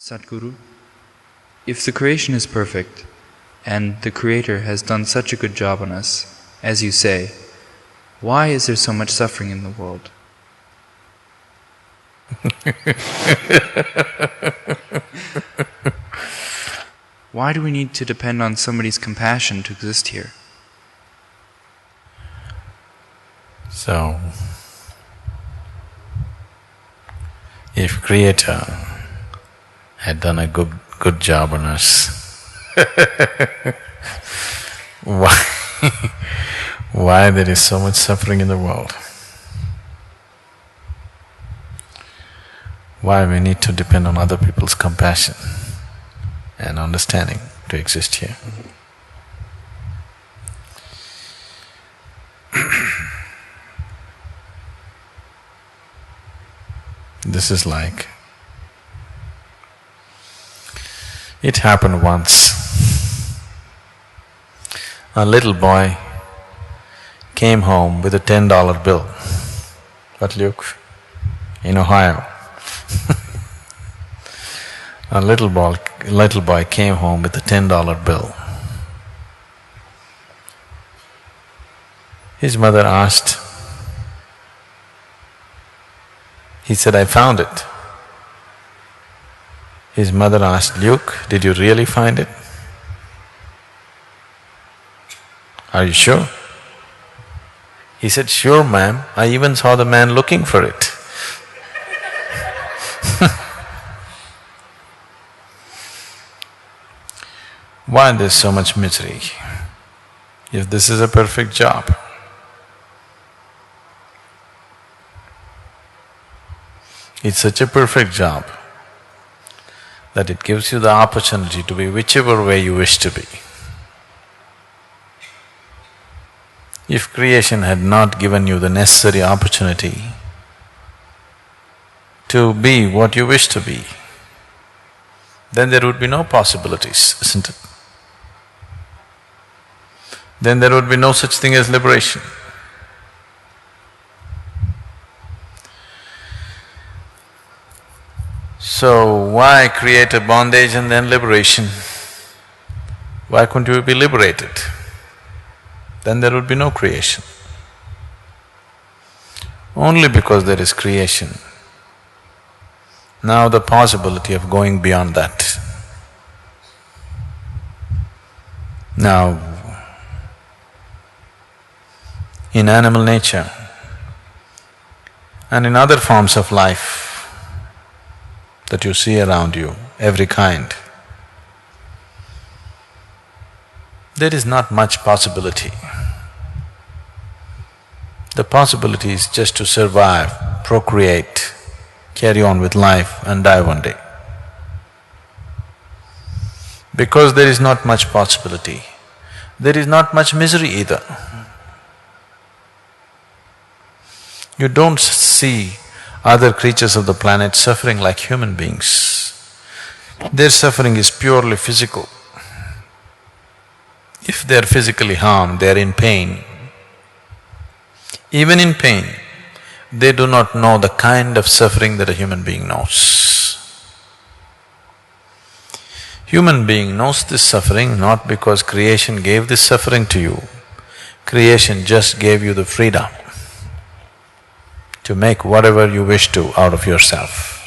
Sadhguru, if the creation is perfect, and the Creator has done such a good job on us, as you say, why is there so much suffering in the world? Why do we need to depend on somebody's compassion to exist here? So, if Creator had done a good job on us, why there is so much suffering in the world? Why we need to depend on other people's compassion and understanding to exist here? This is like, it happened once. A little boy came home with a $10 bill. What, Luke? In Ohio. A little boy came home with a $10 bill. His mother asked, he said, "I found it." His mother asked, "Luke, did you really find it? Are you sure?" He said, "Sure, ma'am, I even saw the man looking for it." Why there's so much misery if this is a perfect job? It's such a perfect job that it gives you the opportunity to be whichever way you wish to be. If creation had not given you the necessary opportunity to be what you wish to be, then there would be no possibilities, isn't it? Then there would be no such thing as liberation. So why create a bondage and then liberation? Why couldn't you be liberated? Then there would be no creation. Only because there is creation, now the possibility of going beyond that. Now, in animal nature and in other forms of life that you see around you, every kind, there is not much possibility. The possibility is just to survive, procreate, carry on with life and die one day. Because there is not much possibility, there is not much misery either. You don't see other creatures of the planet suffering like human beings. Their suffering is purely physical. If they are physically harmed, they are in pain. Even in pain, they do not know the kind of suffering that a human being knows. Human being knows this suffering not because creation gave this suffering to you. Creation just gave you the freedom to make whatever you wish to out of yourself.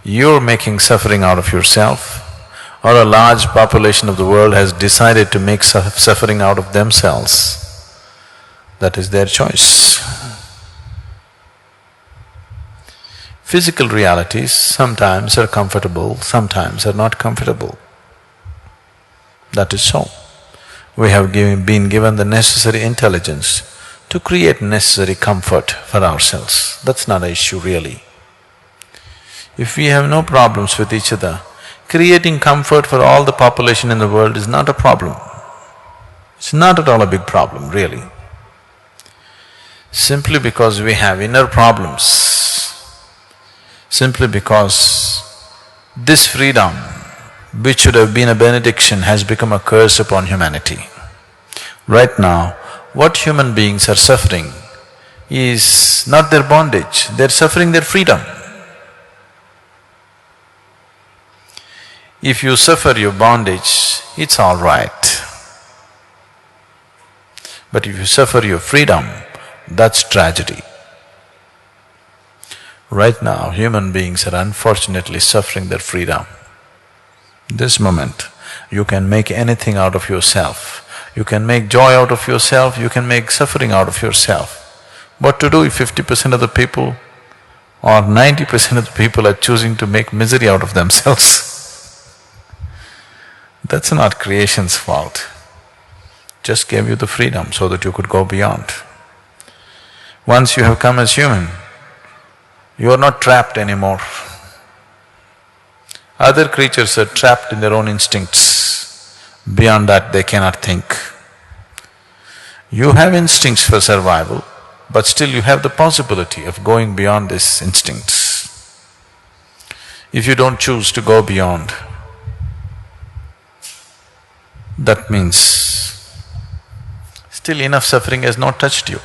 You're making suffering out of yourself, or a large population of the world has decided to make suffering out of themselves. That is their choice. Physical realities sometimes are comfortable, sometimes are not comfortable. That is so. We have been given the necessary intelligence to create necessary comfort for ourselves. That's not an issue really. If we have no problems with each other, creating comfort for all the population in the world is not a problem. It's not at all a big problem, really. Simply because we have inner problems, simply because this freedom, which should have been a benediction, has become a curse upon humanity. Right now, what human beings are suffering is not their bondage, they're suffering their freedom. If you suffer your bondage, it's all right. But if you suffer your freedom, that's tragedy. Right now, human beings are unfortunately suffering their freedom. This moment, you can make anything out of yourself. You can make joy out of yourself, you can make suffering out of yourself. What to do if 50% of the people or 90% of the people are choosing to make misery out of themselves? That's not creation's fault. Just gave you the freedom so that you could go beyond. Once you have come as human, you are not trapped anymore. Other creatures are trapped in their own instincts. Beyond that, they cannot think. You have instincts for survival, but still you have the possibility of going beyond these instincts. If you don't choose to go beyond, that means still enough suffering has not touched you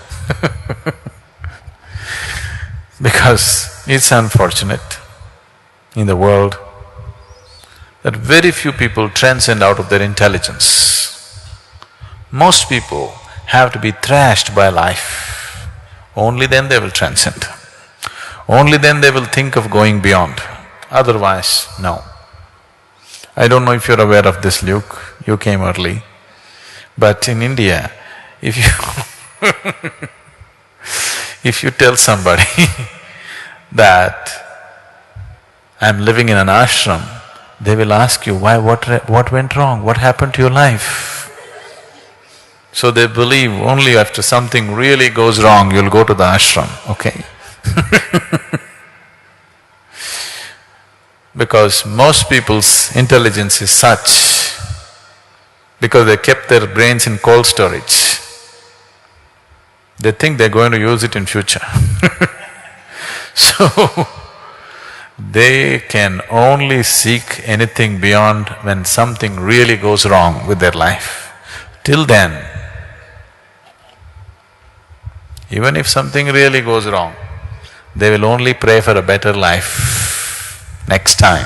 because it's unfortunate in the world that very few people transcend out of their intelligence. Most people have to be thrashed by life, only then they will transcend. Only then they will think of going beyond, otherwise, no. I don't know if you're aware of this, Luke, you came early, but in India, if you if you tell somebody that I'm living in an ashram, they will ask you, why, what went wrong, what happened to your life? So they believe only after something really goes wrong, you'll go to the ashram, okay? Because most people's intelligence is such, because they kept their brains in cold storage, they think they're going to use it in future. So, they can only seek anything beyond when something really goes wrong with their life. Till then, even if something really goes wrong, they will only pray for a better life next time.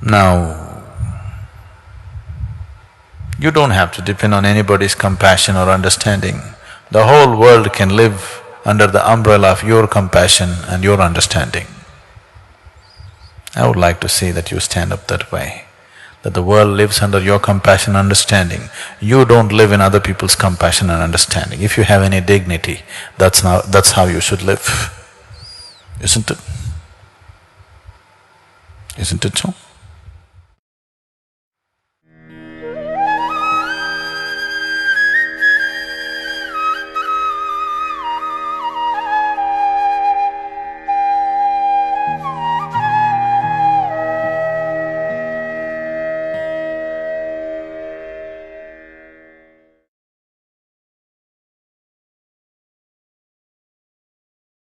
Now, you don't have to depend on anybody's compassion or understanding. The whole world can live under the umbrella of your compassion and your understanding. I would like to see that you stand up that way, that the world lives under your compassion and understanding. You don't live in other people's compassion and understanding. If you have any dignity, that's how you should live, isn't it? Isn't it so?